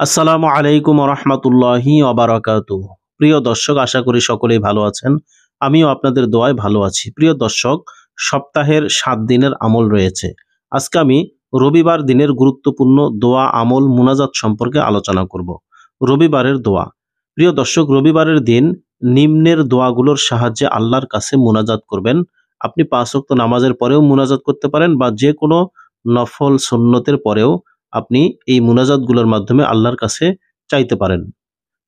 আসসালামু আলাইকুম রহমতুল্লাহি ওবারাকাতুহ। প্রিয় দর্শক, আশা করি সকলেই ভালো আছেন। আমিও আপনাদের দোয়ায় ভালো আছি। প্রিয় দর্শক, সপ্তাহের 7 দিনের আমল রয়েছে। আজকে আমি রবিবার দিনের গুরুত্বপূর্ণ দোয়া, আমল, মুনাজাত সম্পর্কে আলোচনা করব। রবিবারের দোয়া। প্রিয় দর্শক, রবিবারের দিন নিম্নের দোয়াগুলোর সাহায্যে আল্লাহর কাছে মুনাজাত করবেন। আপনি 5 ওয়াক্ত নামাজের পরেও মুনাজাত করতে পারেন বা যে কোনো নফল সুন্নতের পরেও আপনি এই মুনাজাতগুলোর মাধ্যমে আল্লাহর কাছে চাইতে পারেন।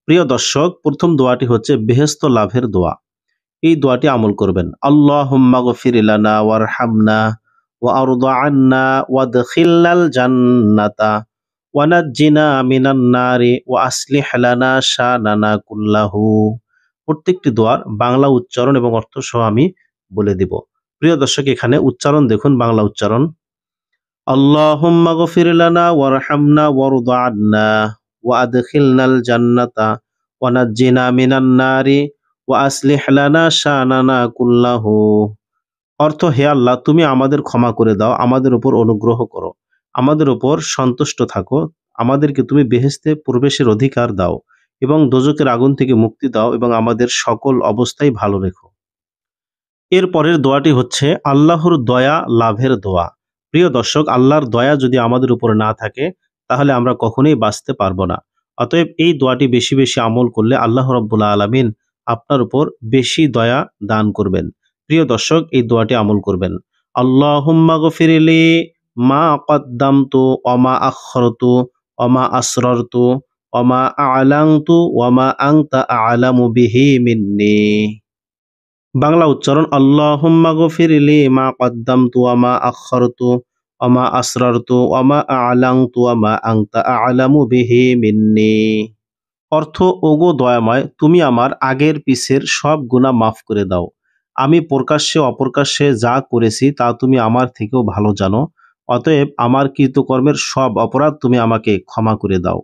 প্রিয় দর্শক, প্রথম দোয়াটি হচ্ছে বেহেশত লাভের দোয়া। এই দোয়াটি আমল করবেন। আল্লাহুম্মা গফির লানা ওয়ারহামনা ওয়া আরদা আন্না ওয়াদখিলনাল জান্নাতা ওয়া নাজ্জিনা মিনান নারি ওয়া আসলিহ লানা শানানা কুল্লাহু। প্রত্যেকটি দোয়ার বাংলা উচ্চারণ এবং অর্থ সহ আমি বলে দিব। প্রিয় দর্শক, এখানে উচ্চারণ দেখুন। বাংলা উচ্চারণ: আল্লাহুম্মা গফির লানা ওয়ারহামনা ওয়ারদা আন্না ওয়া আদখিলনাল জান্নাতা ওয়া নাজ্জিনা মিনান নারি ওয়া আসলিহ লানা শানানা কুল্লাহু। অর্থ: হে আল্লাহ, তুমি আমাদের ক্ষমা করে দাও, আমাদের উপর অনুগ্রহ করো, আমাদের উপর সন্তুষ্ট থাকো, আমাদেরকে তুমি বেহেশতে প্রবেশের অধিকার দাও এবং দোজখের আগুন থেকে মুক্তি দাও এবং আমাদের সকল অবস্থায় ভালো রেখো। এর পরের দোয়াটি হচ্ছে আল্লাহর দয়া লাভের দোয়া। প্রিয় দর্শক, আল্লাহর দয়া যদি আমাদের উপর না থাকে তাহলে আমরা কখনোই বাঁচতে পারবো না। অতএব এই দোয়াটি বেশি বেশি আমল করলে আল্লাহ রাব্বুল আলামিন আপনার উপর বেশি দয়া দান করবেন। প্রিয় দর্শক, এই দোয়াটি আমল করবেন। আল্লাহুম্মা গফিরলি মা কদ্দামতু ওয়া মা আখখারতু ওয়া মা আসরারতু ওয়া মা আ'লানতু ওয়া মা আনতা আ'লামু বিহি মিন্নি। বাংলা উচ্চারণ: আল্লাহুম্মা গফিরলি মা কদ্দামতু ওয়া মা আখখারতু ওয়া মা আসরারতু ওয়া মা আ'লানতু ওয়া মা আনতা আ'লামু বিহি মিন্নি। অর্থ: ওগো দয়াময়, তুমি আমার আগের পিছের সব গুনাহ মাফ করে দাও। আমি প্রকাশ্যে অপ্রকাশ্যে যা করেছি তা তুমি আমার থেকেও ভালো জানো। অতএব আমার কৃতকর্মের সব অপরাধ তুমি আমাকে ক্ষমা করে দাও।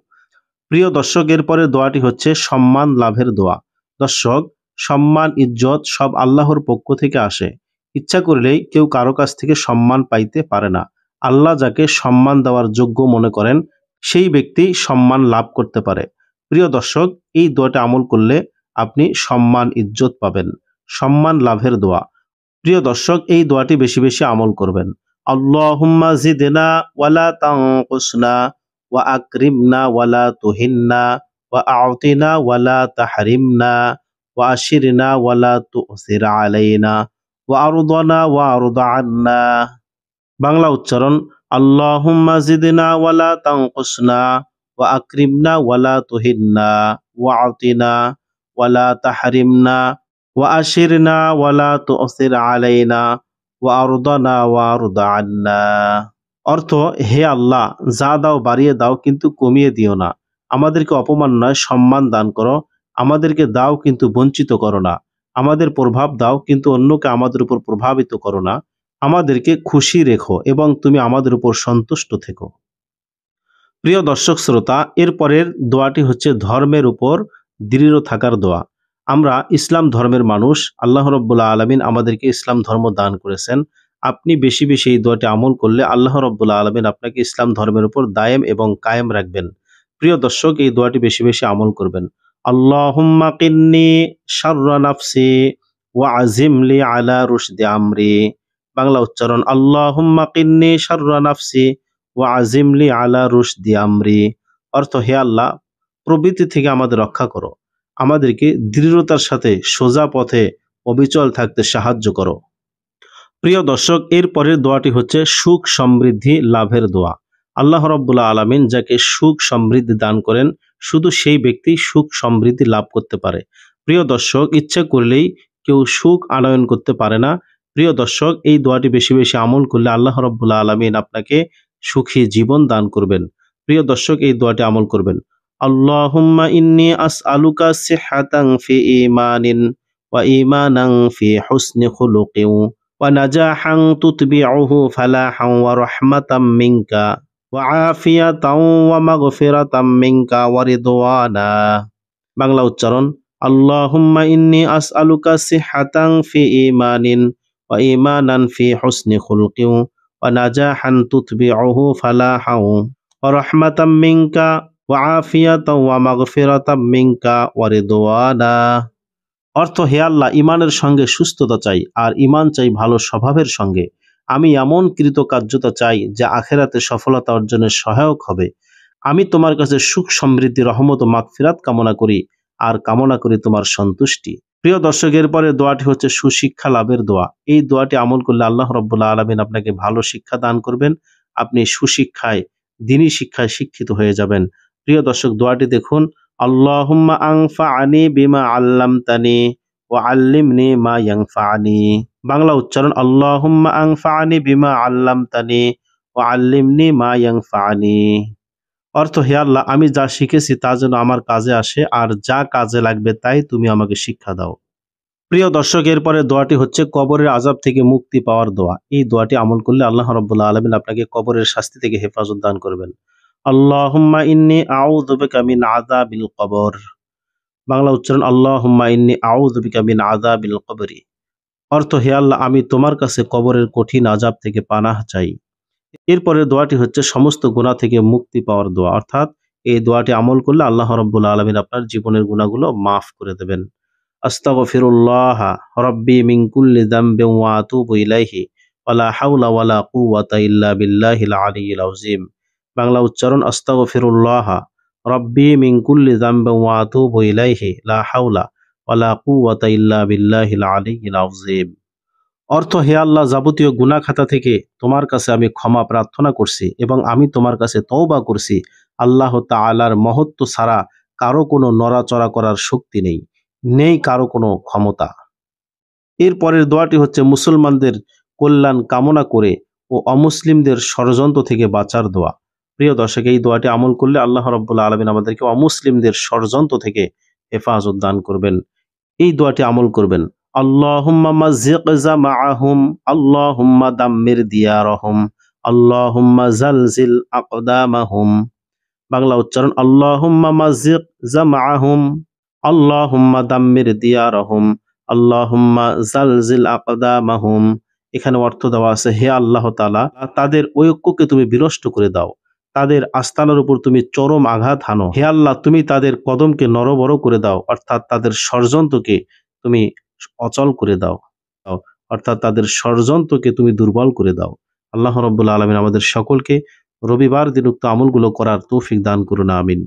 প্রিয় দর্শক, এরপরের দোয়াটি হচ্ছে সম্মান লাভের দোয়া। দর্শক, সম্মান, ইজ্জত সব আল্লাহর পক্ষ থেকে আসে। ইচ্ছা করলেই কেউ কারো কাছ থেকে সম্মান পাইতে পারে না। আল্লাহ যাকে সম্মান দেওয়ার যোগ্য মনে করেন সেই ব্যক্তি সম্মান লাভ করতে পারে। প্রিয় দর্শক, এই দোয়াটা আমল করলে আপনি সম্মান, ইজ্জত পাবেন। সম্মান লাভের দোয়া। প্রিয় দর্শক, এই দোয়াটি বেশি বেশি আমল করবেন। আল্লাহুম্মা জিদনা ওয়ালা তানকুসনা ওয়া আকরিমনা ওয়ালা তুহিন্না ওয়া আ'তিনা ওয়ালা তাহরিমনা ওয়া আশিরনা ওয়ালা তু'সির আলাইনা ওয়া আরদানা ওয়া আরদা আন্না। বাংলা উচ্চারণ: আল্লাহুম্মা জিদনা ওয়ালা তানকুসনা ওয়া আকরিমনা ওয়ালা তুহিন্না ওয়া আ'তিনা ওয়ালা তাহরিমনা ওয়া আশিরনা ওয়ালা তু'সির আলাইনা ওয়া আরদানা ওয়া আরদা আন্না। অর্থ: হে আল্লাহ, যা দাও বাড়িয়ে দাও, কিন্তু কমিয়ে দিও না। আমাদেরকে অপমান নয়, সম্মান দান করো। আমাদেরকে দাও, কিন্তু বঞ্চিত করো না। আমাদের প্রভাব দাও, কিন্তু অন্যকে আমাদের উপর প্রভাবিত করো না। আমাদেরকে খুশি রেখো এবং তুমি আমাদের উপর সন্তুষ্ট থেকো। প্রিয় দর্শক শ্রোতা, এরপরের দোয়াটি হচ্ছে ধর্মের উপর দৃঢ় থাকার দোয়া। আমরা ইসলাম ধর্মের মানুষ। আল্লাহ রাব্বুল আলামিন আমাদেরকে ইসলাম ধর্ম দান করেছেন। আপনি বেশি বেশি এই দোয়াটি আমল করলে আল্লাহ রাব্বুল আলামিন আপনাকে ইসলাম ধর্মের উপর দায়েম এবং কায়েম রাখবেন। প্রিয় দর্শক, এই দোয়াটি বেশি বেশি আমল করবেন। আল্লাহুম্মা কিন্নি শাররা নাফসি ওয়া আজিমলি আলা রুশদি আমরি। বাংলা উচ্চারণ: আল্লাহুম্মা কিন্নি শাররা নাফসি ওয়া আজিমলি আলা রুশদি আমরি। অর্থ: হে আল্লাহ, প্রবৃত্তি থেকে আমাদের রক্ষা করো, আমাদেরকে দৃঢ়তার সাথে সোজা পথে অবিচল থাকতে সাহায্য করো। প্রিয় দর্শক, এর পরের দোয়াটি হচ্ছে সুখ সমৃদ্ধি লাভের দোয়া। আল্লাহ রাব্বুল আলামিন যাকে সুখ সমৃদ্ধি দান করেন শুধু সেই ব্যক্তি সুখ সমৃদ্ধি লাভ করতে পারে। প্রিয় দর্শক, ইচ্ছা করলেই কেউ সুখ আনয়ন করতে পারে না। প্রিয় দর্শক, এই দোয়াটি বেশি বেশি আমল করলে আল্লাহ রাব্বুল আলামিন আপনাকে সুখী জীবন দান করবেন। প্রিয় দর্শক, এই দোয়াটি আমল করবেন। আল্লাহুম্মা ইন্নী আসআলুকা সিহহাতান ফি ঈমানিন ওয়া ঈমানান ফি হুসনি খুলুকিন ওয়া নাজাহান তুতবিউহু ফালাহান ওয়া রাহমাতাম মিনকা ওয়া আফিয়াতান ওয়া মাগফিরাতাম মিনকা ওয়া রিদওয়ানা। বাংলা উচ্চারণ: আল্লাহুম্মা ইন্নী আসআলুকা সিহহাতান ফি ঈমানিন ওয়া ঈমানান ফি হুসনি খুলকিন ওয়া নাজাহান তুতবিউহু ফালাহান ওয়া রাহমাতাম মিনকা ওয়া আফিয়াতাও ওয়া মাগফিরাতাম মিনকা ওয়া রিদওয়ানা। অর্থ, হে আল্লাহ, ইমানের সঙ্গে সুস্থতা চাই, আর ইমান চাই ভালো স্বভাবের সঙ্গে। আমি এমন কৃতকার্যতা চাই যা আখেরাতে সফলতা অর্জনের সহায়ক হবে। আমি তোমার কাছে সুখ সমৃদ্ধি, রহমত ও মাগফিরাত কামনা করি, আর কামনা করি তোমার সন্তুষ্টি। প্রিয় দর্শক, এরপরে দোয়াটি হচ্ছে সুশিক্ষা লাভের দোয়া। এই দোয়াটি আমল করলে আল্লাহ রাব্বুল আলামিন আপনাকে ভালো শিক্ষা দান করবেন। আপনি সুশিক্ষায়, দ্বীনি শিক্ষায় শিক্ষিত হয়ে যাবেন। প্রিয় দর্শক, দোয়াটি দেখুন। আল্লাহুম্মা আনফা'নি বিমা আল্লামতানি ওয়া আল্লিমনি মা ইয়ানফা'নি। বাংলা উচ্চারণ: আল্লাহুম্মা আনফা'নি বিমা আল্লামতানি ওয়া আল্লিমনি মা ইয়ানফা'নি। অর্থ, হে আল্লাহ, আমি যা শিখেছি তা যেন আমার কাজে আসে, আর যা কাজে লাগবে তাই তুমি আমাকে শিক্ষা দাও। প্রিয় দর্শক, এরপরে দোয়াটি হচ্ছে কবরের আযাব থেকে মুক্তি পাওয়ার দোয়া। এই দোয়াটি আমল করলে আল্লাহ রাব্বুল আলামিন আপনাকে কবরের শাস্তি থেকে হেফাজত দান করবেন। আল্লাহুম্মা ইন্নী আউযু বিকা মিন আযাবিল কবর। বাংলা উচ্চারণ: আল্লাহুম্মা ইন্নী আউযু বিকা মিন আযাবিল কবরি। অর্থ, হে আল্লাহ, আমি তোমার কাছে কবরের কঠিন আযাব থেকে পানাহ চাই। এরপরের দোয়াটি হচ্ছে সমস্ত গুনাহ থেকে মুক্তি পাওয়ার দোয়া। অর্থাৎ এই দোয়াটি আমল করলে আল্লাহ রাব্বুল আলামিন আপনার জীবনের গুনাহগুলো মাফ করে দেবেন। আস্তাগফিরুল্লাহ রাব্বি মিন কুল্লি যামবিন ওয়া আতুবু ইলাইহি ওয়া লা হাওলা ওয়া লা কুওয়াতা ইল্লা বিল্লাহিল আলিয়্যিল আযীম। বাংলা উচ্চারণ: আস্তাগফিরুল্লাহ রাব্বি মিন কুল্লি যামবিন ওয়া আতুবু ইলাইহি লা হাওলা ওয়া লা কুওয়াতা ইল্লা বিল্লাহিল আলিয়্যিল আযীম। অর্থ, হে আল্লাহ, যাবতীয় গুনাহ খাতা থেকে তোমার কাছে আমি ক্ষমা প্রার্থনা করছি, এবং আমি তোমার কাছে তওবা করছি। আল্লাহ তাআলার মহত্ব ছাড়া কারো কোনো নড়াচড়া করার শক্তি নেই, নেই কারো কোনো ক্ষমতা। এর পরের দোয়াটি হচ্ছে মুসলমানদের কল্যাণ কামনা করে ও অমুসলিমদের ষড়যন্ত্র থেকে বাঁচার দোয়া। প্রিয় দর্শক, এই দোয়াটি আমল করলে আল্লাহ রাব্বুল আলামিন আমাদেরকে অমুসলিমদের ষড়যন্ত্র থেকে হেফাজত দান করবেন। এই দোয়াটি আমল করবেন। আল্লাহুম্মা মাযজিক জামাআহুম, আল্লাহুম্মা দাম্মির দিয়ারহুম, আল্লাহুম্মা জালজিল আকদামাহুম। বাংলা উচ্চারণ: আল্লাহুম্মা মাযজিক জামাআহুম, আল্লাহুম্মা দাম্মির দিয়ারহুম, আল্লাহুম্মা জালজিল আকদামাহুম। এখানে অর্থ দেওয়া আছে, হে আল্লাহ তাআলা, তাদের ঐক্যকে তুমি বিনষ্ট করে দাও, তাদের আস্তানার উপর তুমি চরম আঘাত হানো। হে আল্লাহ, তুমি তাদের কদমকে নড়বড় করে দাও, অর্থাৎ তাদের ষড়যন্ত্রকে তুমি অচল করে দাও, অর্থাৎ তাদের ষড়যন্ত্রকে তুমি দুর্বল করে দাও। আল্লাহ রাব্বুল আলামিন আমাদের সকলকে রবিবার দিন উক্ত আমলগুলো করার তৌফিক দান করুন। আমিন।